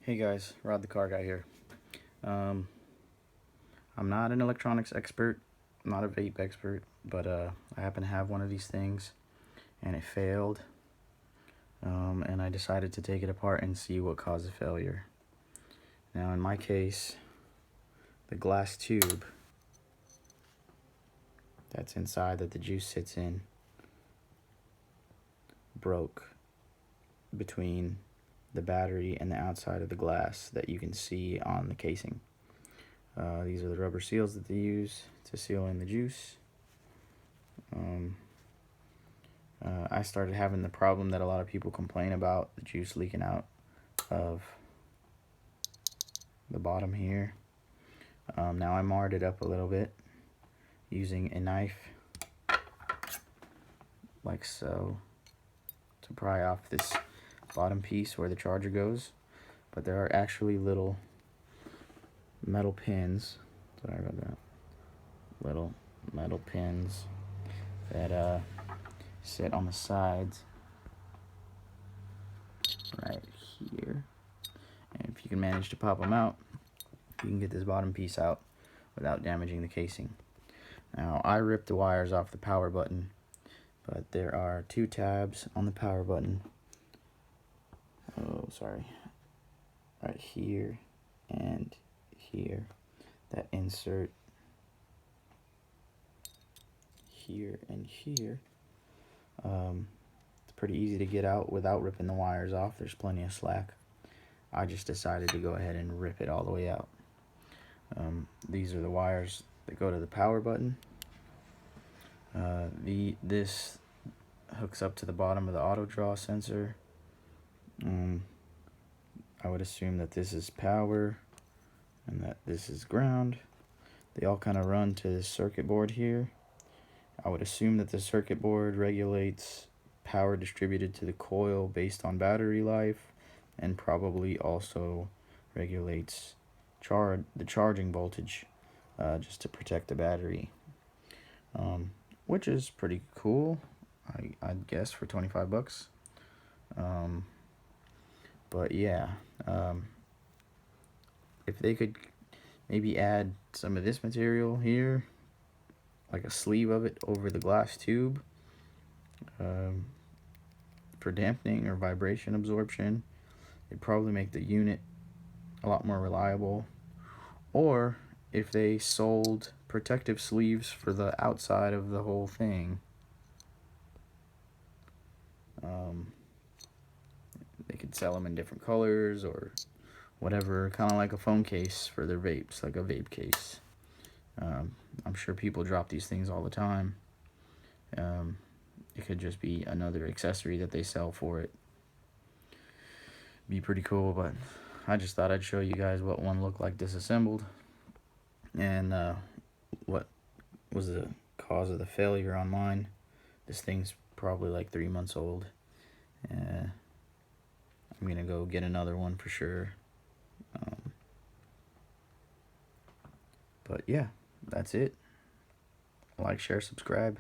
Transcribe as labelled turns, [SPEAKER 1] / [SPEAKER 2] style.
[SPEAKER 1] Hey guys, Rod the car guy here. I'm not an electronics expert, I'm not a vape expert, but I happen to have one of these things and it failed. And I decided to take it apart and see what caused the failure. Now in my case, the glass tube that's inside that the juice sits in broke between the battery and the outside of the glass that you can see on the casing. These are the rubber seals that they use to seal in the juice. I started having the problem that a lot of people complain about, the juice leaking out of the bottom here. Now I marred it up a little bit using a knife like so to pry off this bottom piece where the charger goes, but there are actually little metal pins, sorry about that, little metal pins that sit on the sides right here, and if you can manage to pop them out, you can get this bottom piece out without damaging the casing. Now I ripped the wires off the power button, but there are two tabs on the power button, right here and here, that insert here and here. It's pretty easy to get out without ripping the wires off. There's plenty of slack. I just decided to go ahead and rip it all the way out. These are the wires that go to the power button. This hooks up to the bottom of the auto draw sensor. I would assume that this is power and that this is ground. They all kind of run to this circuit board here. I would assume that the circuit board regulates power distributed to the coil based on battery life, and probably also regulates the charging voltage just to protect the battery, which is pretty cool, I'd guess, for 25 bucks. But yeah, if they could maybe add some of this material here, like a sleeve of it over the glass tube, for dampening or vibration absorption, it'd probably make the unit a lot more reliable. Or if they sold protective sleeves for the outside of the whole thing, they could sell them in different colors or whatever, kind of like a phone case for their vapes, like a vape case. I'm sure people drop these things all the time. It could just be another accessory that they sell for it. Be pretty cool, but I just thought I'd show you guys what one looked like disassembled and what was the cause of the failure on mine. This thing's probably like 3 months old. I'm gonna go get another one for sure. But yeah, that's it. Like, share, subscribe.